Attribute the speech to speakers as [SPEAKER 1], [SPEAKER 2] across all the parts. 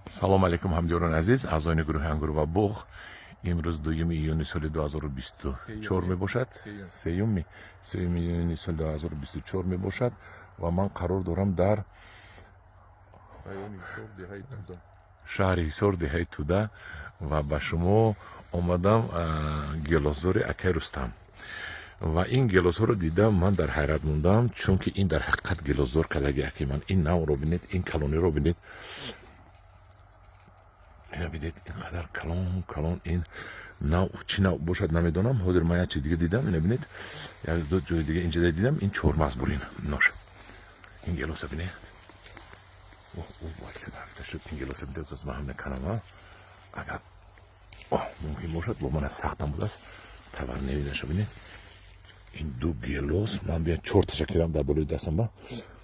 [SPEAKER 1] салом алейкум ҳамҷорон азиз аъзоини гурӯҳи ангур ва буғ. имрӯз 2 июни соли 2024 мебошад, сеюми июни соли 2024 мебошад ва ман қарор дорам дар шаҳри ҳисор деҳаи туда ва ба шумо омадам гелосзори акай Рустам ва ин гелосҳоро дидам ман дар ҳайрат мондам, чунки ин дар ҳақиқат гелосзор кадаги акай ман. Ин навъро бинед, ин калониро бинед, бинед инқадар калон ин нав чӣ нав бошад намедонам. ҳозир ман як чиз дига дидам, ина бинед, як ду ҷои дига инҷода дидам, ин чормағз бурин нош. Ин гелоса бинед, рафта шуд. Ин гелоса бинед зос ман ҳам меканам, агар мумкин бошад бо мана сахтам будааст тавар навидаша. бинед ин ду гелос ман биям 4 таша кирам дар болои дастам, ба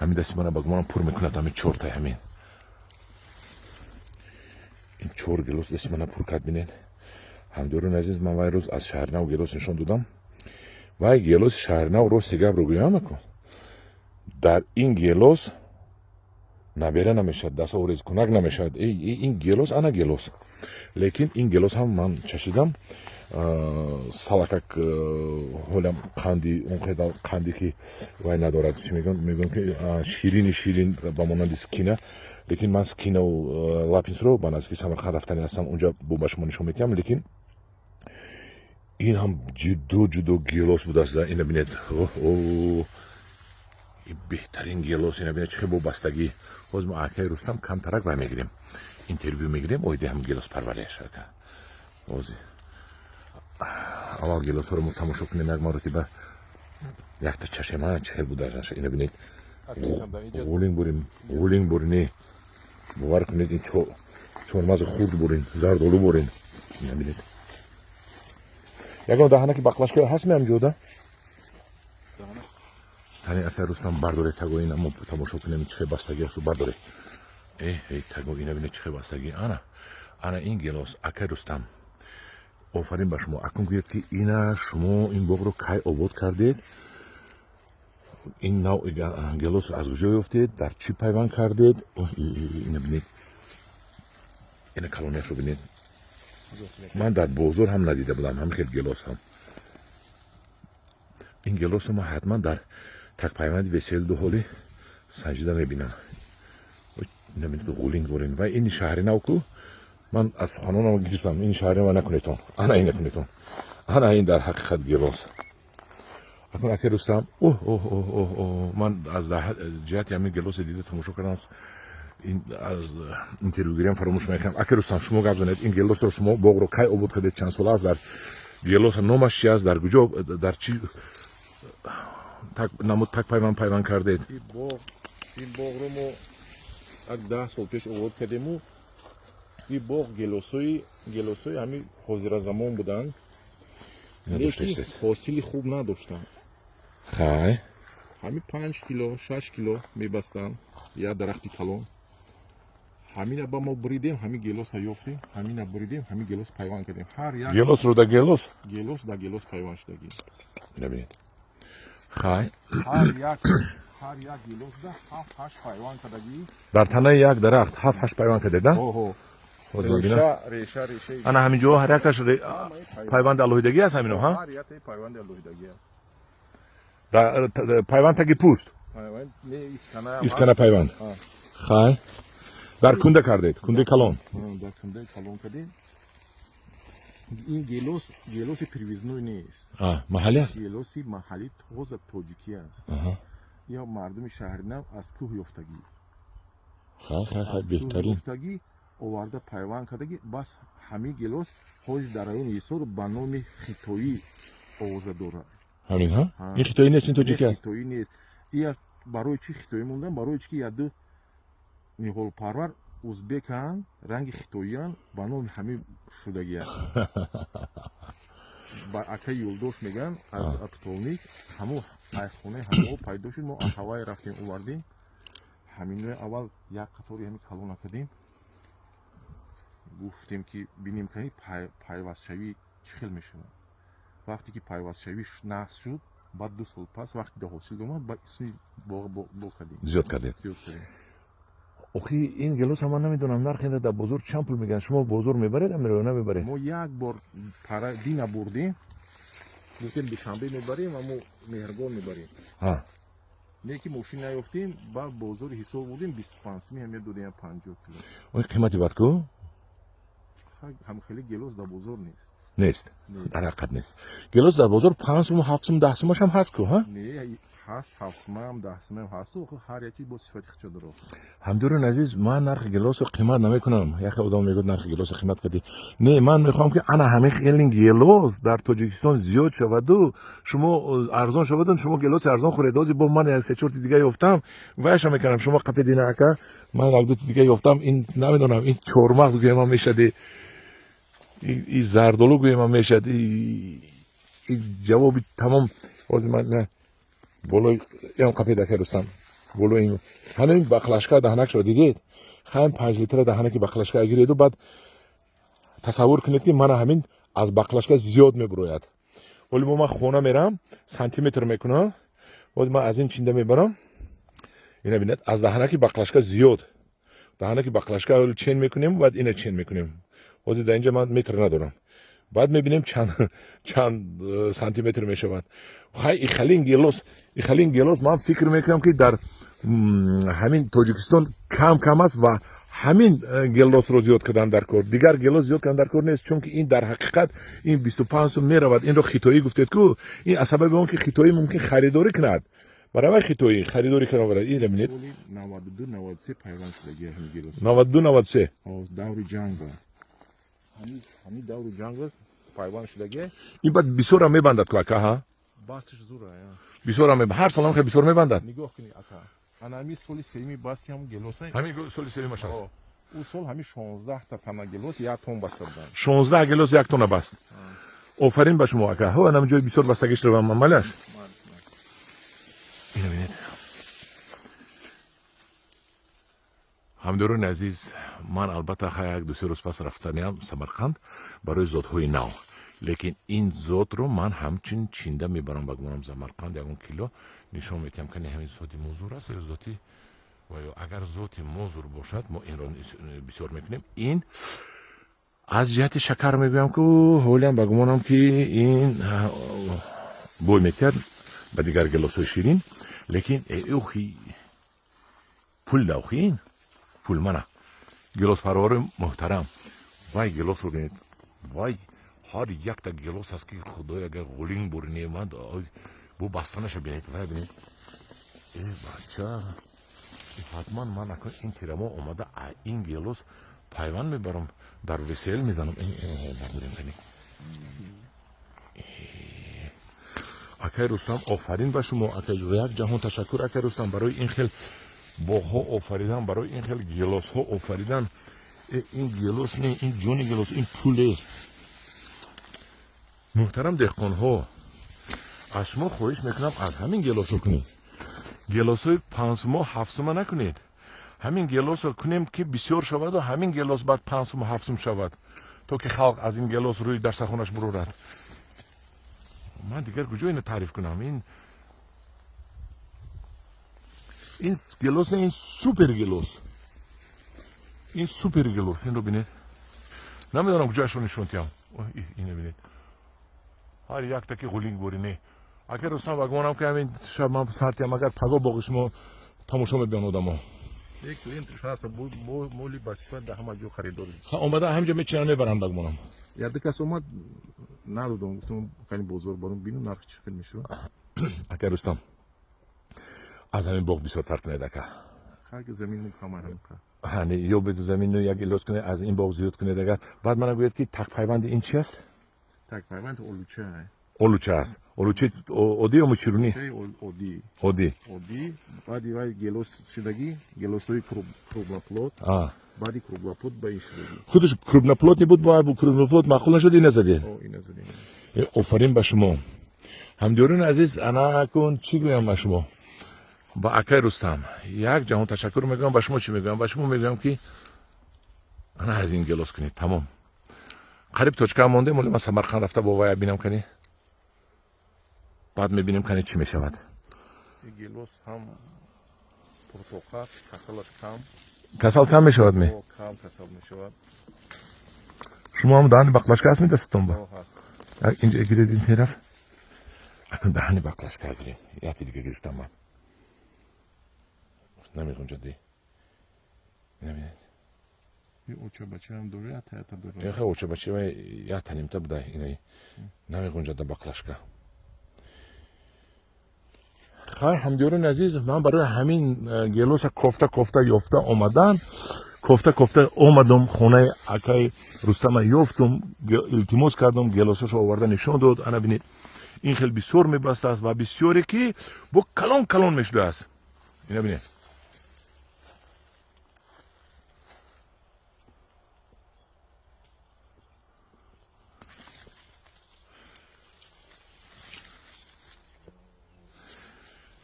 [SPEAKER 1] ҳамин дасти мана ба гумонам пур мекунад ҳамин 4 та. ҳамин ин 4 гелос дасти мана пур кард. бинед ҳамҷорон азиз, ман вай рӯз аз шаҳрнав гелос нишон додам. вай гелоси шаҳрнав рости гапро гӯям мекун. дар ин гелос набера намешавад, дастҳо орезкунак намешавад. ин гелос ана гелос. лекин ин гелос ҳам ман чашидам. салакак ҳолам қанди он қадар қанди ки вай надорад. чӣ мегӯям ки ширин ба монанди скина. лекин ман скинаву лапинсро ба наздики Самарқанд рафтани ҳастам, унҷа ба шумо нишон медиҳам. лекин ин ҳам ҷудо гелос будааст. ина бинед, беҳтарин гелос. ина бинед чӣ бо бастагӣ. ҳозир мо акай Рустам камтарак вай мегирем, интервю мегирем, оида ҳам гелос парвариш кард. ҳозир аввал гелосҳоро мо тамошо кунем як маротиба. якта чашема чҳел будааст. ина бинед ғулинг бурин, бовар кунед, ин чормағзи хурд бурин, зардолу бурин. ина бинед ягон даҳанаки бақлашка ҳаст меамҷода. тани акай Рустам бардоре таго. ина мо тамошо кунем чӣ бастагиашро бардоре. таго. ина бинед чӣ бастагӣ. ана ин гелос акай Рустам. офарин ба шумо. акун гӯед ки ина шумо ин боғро кай обод кардед? ин навъи гелосро аз куҷо ёфтед? дар чӣ пайванд кардед? ина бинед, ина калонияшро бинед. ман дар бозор ҳам надида будам ҳамин хел гелос ҳам. ин гелосро ман ҳатман дар такпайванди веселду ҳоли санҷида мебинам. ина бинед ғулинг бурин. ва ини шаҳри нав ку ман аз суханонам гирифтам. ин шаҳри нав накунетон. ана ин накунетон. ана ин дар ҳақиқат гелос. акун акай Рустам, ман аз ҷиҳати ҳамин гелосе дида тамошо кардам. ин аз интервюгирем фаромӯш мекардам. акай Рустам, шумо гап занед. ин гелосро шумо боғро кай обод кардед? чанд сола аст дар гелос? номаш чи аст? дар куҷо, дар чӣ намуд пайванд кардед? ин боғро мо як 10 сол пеш обод кардему. ин боғ гелосҳои ҳамин ҳозиразамон буданд, лекин ҳосили хуб надоштанд. ҳамин 5 кило 6 кило мебастанд як дарахти калон. ҳамина ба мо буридем, ҳамин гелоса ёфтем, ҳамина буридем, ҳамин гелос пайванд кардем. ҳар як гелосро да гелос пайванд шудагӣ. набинед, ҳар як гелосда 7-8 пайванд кардагӣ. дар танаи як дарахт 7-8 пайванд кардеда. реша ана ҳаминҷо ҳар якташ пайванди алоҳидагӣ аст. ҳамино ҳар яктаи пайванди алоҳидагӣ аст. пайванд таги пӯст, искана пайванд. дар кунда кардед, кундаи калон. дар кундаи калон кардем. ин гелоси привезной нест, маҳаллӣ аст. гелоси маҳаллӣ тоза тоҷикӣ аст. ё мардуми шаҳринав аз кӯҳ ёфтагӣ. беҳтарин оварда пайванд кардагӣ. бас ҳамин гелос ҳозир дар раёни ҳисор ба номи хитоӣ овоза дорад. ҳамин ин хитоӣ нест, ин тоҷикӣ аст. хитоӣ нест. ин барои чӣ хитоӣ мондан? барои чӣ ки яду ниҳолпарвар узбекан, ранги хитоиян, ба номи ҳамин шудагиаст. ба акай Юлдош меган аз Аптолник ҳамон айхонаи ҳамо пайдо шуд. мо ҳавай рафтем овардем. ҳаминои аввал як қатори ҳамин калон накардем. гуфтем ки бинем ки пайвастшавӣ чӣ хел мешавад. вақте ки пайвастшавӣ нақс шуд, баъд 2 сол пас вақте ба ҳосил омад, ба исми боғ кардем. зиёд кардем. اوخی این گلوس هم من نمیدونم نرخ اینو در بزرگ چند پول میگن شما بزرگ میبرید یا نمیبرید
[SPEAKER 2] ما یک بار پارا دینا بردیم ممکن دوشنبه میبریم اما مهرگان میبریم
[SPEAKER 1] ها
[SPEAKER 2] نه که ماشین نیافتیم با بزرگ حساب بودیم 25 می هم دادیم 50 کیلو
[SPEAKER 1] اون قیمتی باید کو
[SPEAKER 2] هم خیلی گلوس در بزرگ نیست
[SPEAKER 1] نیست در حقیقت نیست گلوس در بزرگ 5 سوم 7 سوم 10 سومش هم هست کو ها
[SPEAKER 2] نه هست 7 هم 10 هم هست و هر یکی با صفت خود داره
[SPEAKER 1] همدورون عزیز من نرخ گلوس رو قیمت نمیکنم یک آدم میگه نرخ گلوس قیمت کردی نه من میخوام که انا همه خیلی گلوس در تاجیکستان زیاد شود و شما ارزان شود شما گلوس ارزان خریدازی با من یک سه چهار دیگه یافتم وایش میکنم شما قپی دینا که من یک دو دیگه یافتم این نمیدونم این چورمغز گویم هم میشد این زردالو گویم هم میشد این جوابی تمام باز من نه بالای این قپی دکه رستم بالای این همین بخلشکا دهنک شو دیدید هم 5 لیتر دهنکی بخلشکا گیرید و بعد تصور کنید که من همین از بخلشکا زیاد میبروید ولی من خونه میرم سانتی متر میکنم بعد من از این چینده میبرم اینا ببینید از دهنکی بخلشکا زیاد دهنکی بخلشکا اول چین میکنیم بعد اینو چین میکنیم بعد در اینجا من متر ندارم بعد میبینیم چند سانتی متر میشود خیلی گلوس من فکر میکنم که در همین تاجیکستان کم است و همین گلوس رو زیاد کردن در کار دیگر گلوس زیاد کردن در کار نیست چون که این در حقیقت این 25 سوم میرود این رو خیتایی گفتید که این از سبب اون که خیتایی ممکن خریداری کند برای خیتایی خریداری کنه برای این ببینید
[SPEAKER 2] 92 93 پیوند شده همین گلوس
[SPEAKER 1] 92 93
[SPEAKER 2] دور جنگ همین دور جنگ پیوند شده
[SPEAKER 1] این بعد بیسورا میبندد که ها
[SPEAKER 2] باستش زوره
[SPEAKER 1] بیسورا هر سال هم بیسور میبندد
[SPEAKER 2] نگاه کنی اکا انا می سولی سیمی باستی هم گلوس
[SPEAKER 1] همین سال سری ماشه
[SPEAKER 2] او سال همین 16 تا تنه گلوس یک تن بسته بودن
[SPEAKER 1] 16 گلوس یک تن بست آفرین به شما اکا ها نم جای بیسور بستگیش رو من مالش اینو ببینید همدوران عزیز من البته یک دو سه روز پس رفتنیم سمرقند برای زادهای نو لیکن این زاد رو من همچین چینده میبرم بگمونم سمرقند یکون کیلو نشون میتیم که همین زادی موزور است یا زادی و یا اگر زادی موزور باشد ما این رو بسیار میکنیم این از جهت شکر میگویم که حولیم بگمونم که این بوی میکرد به دیگر گلاسای شیرین لیکن اوخی پول دوخین پول منه گلاس پرور محترم وای گلاس رو بینید وای هر یک تا گلاس هست که خدای اگر غولین برنی من بو بستانش بینید وای بینید ای بچه حتما من اکن این تیرما اومده این گلاس پیوند میبرم در وسیل میزنم برداریم کنی اکای رستم آفرین به شما اکای یک جهان تشکر اکای رستم برای این خیل باها آفریدن برای این خیلی گلاس ها آفریدن این گلاس نه این جون گلاس این پوله محترم دهقان ها از شما خواهش میکنم از همین گلاس ها کنید گلاس های 5 ماه 7 ماه نکنید همین گلاس ها کنیم که بسیار شود و همین گلاس بعد 5 ماه 7 ماه شود تا که خلق از این گلاس روی در سخونش برورد من دیگر کجا اینو تعریف کنم این گلاس نه این سوپر گلاس این سوپر گلاس این رو بینید نمیدونم کجایش رو نشون تیم اینو بینید هر یک تکی غولینگ بورینه اگر رستم بگمانم که همین شب من ساعتیم اگر پگاه باقش ما تماشا میبین آدم ها
[SPEAKER 2] یک کلینتش هست مولی بسیفت ده همه جو خریداری
[SPEAKER 1] اومده همجا میچینن میبرن بگمانم
[SPEAKER 2] یاد کس اومد ندادم گفتم کنی بزرگ برون بینو نرخ چقدر میشه
[SPEAKER 1] اگر رستم از همین باغ بسیار فرق نیده که
[SPEAKER 2] خرک زمین کامل هم که
[SPEAKER 1] هنی یا به زمین رو یک گلاس کنه از این باغ زیاد کنه دیگه بعد من گوید که تک پیوند این چی است
[SPEAKER 2] تک پیوند اولوچه
[SPEAKER 1] اولوچه است اولوچه اودی یا مچرونی اودی
[SPEAKER 2] بعدی وای گلاس شدگی گلاسوی کروبلاپلوت بعدی کروبلاپلوت با این شدگی
[SPEAKER 1] خودش کروبلاپلوت نبود با کروبلاپلوت معقول نشد این نزدی
[SPEAKER 2] این نزدی
[SPEAKER 1] آفرین به شما همدوران عزیز انا کن چی گویم به شما با اکای رستم یک جهان تشکر میگم به شما چی میگم به شما میگم که انا از این گلاس کنید تمام قریب توچکا مونده مولی من سمرقند رفته با وای بینم کنی بعد میبینیم کنی چی میشود
[SPEAKER 2] این گلاس هم پرتقال کسلش کم
[SPEAKER 1] کسل کم میشود می
[SPEAKER 2] کم کسل میشود.
[SPEAKER 1] شما هم دهن بقلاشکا هست می دستتون با
[SPEAKER 2] هست.
[SPEAKER 1] اینجا گیرید این طرف اکنون دهن بقلاشکا گیریم یکی دیگه گرفتم من نمیخون جدی نبینید
[SPEAKER 2] یه اوچه بچه هم دوره یا تا دوره
[SPEAKER 1] این خیلی اوچه بچه و یا تنیمتا بوده اینه نمیخون جده بقلاشکا خیلی همدیورون عزیز من برای همین گلوس کوفته یافته اومدن کوفته اومدم خونه اکای رستم یافتم التماس کردم گلوسش آورده نشون داد انا ببینید این خیلی بسیار میبسته است و بسیاری که با کلان میشده است اینا ببینید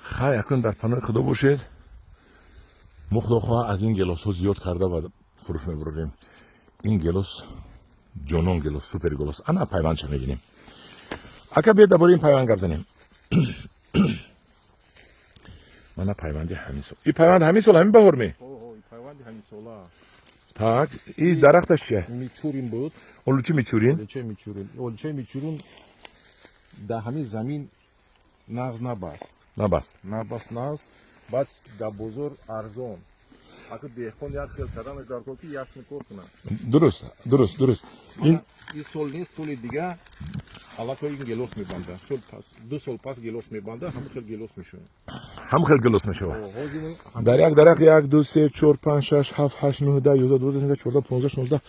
[SPEAKER 1] خیلی اکنون در پناه خدا باشید ما خداخواه از این گلوس ها زیاد کرده و فروش میبریم این گلوس جنون گلوس سوپر گلوس انا پیوند چه میگینیم اکا بیاد درباره این پیوند گپ زنیم من پیوندی همین سال این پیوند همین سال همین بهار می
[SPEAKER 2] این پیوندی همین سالا
[SPEAKER 1] так این درختش چیه
[SPEAKER 2] میچورین بود
[SPEAKER 1] اولو چی میچورین
[SPEAKER 2] اولچه میچورین در همین زمین نغز
[SPEAKER 1] نبست
[SPEAKER 2] نغز بس در بزرگ ارزان اگه دیخون یک خیل کردن در کوکی یاس میکور کنن
[SPEAKER 1] درست این
[SPEAKER 2] سال نیست سال دیگه علاقه این گلوس میبنده سال پس 2 سال پس گلوس میبنده همه خیل گلوس میشه
[SPEAKER 1] هم خیلی گلوس میشه در یک درخت 1 2 3 4 5 6 7 8 9 10 11 12 13 14 15 16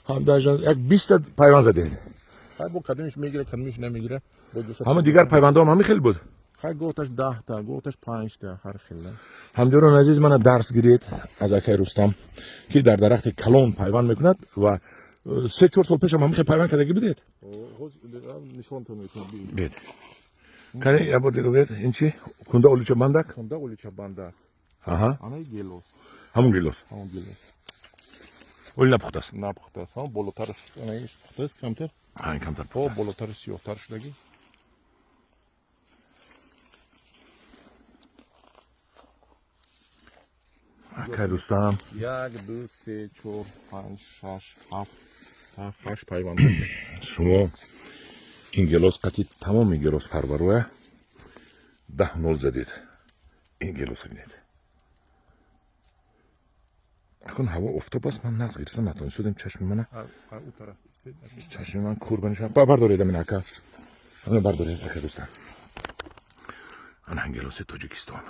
[SPEAKER 1] هم در یک 20 پیوند زدید
[SPEAKER 2] با کدومش میگیره کدومش نمیگیره
[SPEAKER 1] همه دیگر پیوندام همین خیلی بود
[SPEAKER 2] خیلی گوتش 10 تا گوتش 5 تا هر خیلی
[SPEAKER 1] همدیران عزیز من درس گرفت از اکای رستم که در درخت کلون پیوند میکند و 3-4 سال پیش هم همین پیوند کردگی بدید
[SPEAKER 2] نشون تو میتونی
[SPEAKER 1] بید کنی یا بود دیگه این چی کنده اولیچه بندک
[SPEAKER 2] کنده اولیچه بندک
[SPEAKER 1] آها
[SPEAKER 2] آنای گلوس
[SPEAKER 1] همون گلوس اولی نپخته است
[SPEAKER 2] نپخته است هم بالاترش آنایش پخته است کمتر
[SPEAKER 1] این کمتر
[SPEAKER 2] او بالاترش سیاه‌تر شدگی
[SPEAKER 1] اکای رستم
[SPEAKER 2] 1 2 3 4 5 6 7 8 پیوند
[SPEAKER 1] شما این گلوس قطعی تمام گلوس پروروه 10-0 زدید این گلوس بینید اکن هوا افتاد بس من نقص گرفتم نتونی شدیم چشم منه
[SPEAKER 2] اون طرف
[SPEAKER 1] چشم من کوربانشم بردارید من اکا همه بردارید اکا دوستان آن گلوس تاجیکستان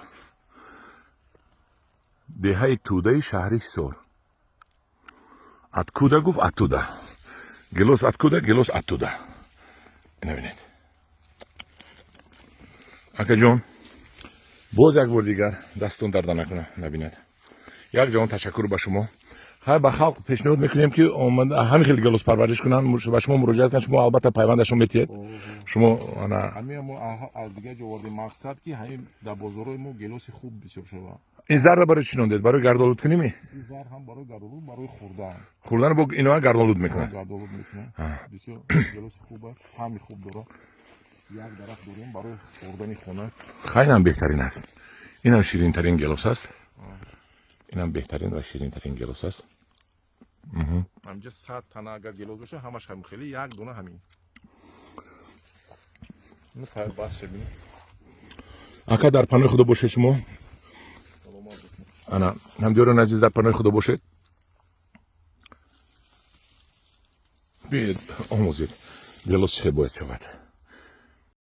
[SPEAKER 1] دهه توده شهری سور اتکوده گفت اتوده گلوس اتکوده گلوس اتوده اینو بینید اکا جون باز یک بار دیگر دستون درد نکنه نبیند یک جان تشکر به شما خیلی به خلق پیشنهاد میکنیم که همین خیلی گلوس پرورش کنن به شما مراجعه کنن شما البته پیوندشون میتید شما انا
[SPEAKER 2] همین مو دیگه جوردی مقصد که همین در بازارای مو گلوس خوب بسیار شده
[SPEAKER 1] این زرد برای چی نوندید برای گردآلود کنیم
[SPEAKER 2] این زر هم برای گردآلود برای
[SPEAKER 1] خوردن با اینا گردآلود میکنه
[SPEAKER 2] گردآلود میکنه بسیار گلوس خوبه همین خوب داره یک درخت داریم برای خوردن خونه
[SPEAKER 1] خیلی هم بهترین است این هم شیرین ترین گلوس است این هم بهترین و شیرین ترین گلوس است
[SPEAKER 2] همینجا 100 تنه اگر گلوس باشه همش هم خیلی یک دونه همین اینو پای باز چه بینی
[SPEAKER 1] اکا در پناه خدا باشه شما انا هم دیارن عزیز در پناه خدا باشه بیاید آموزید گلوس چه باید شود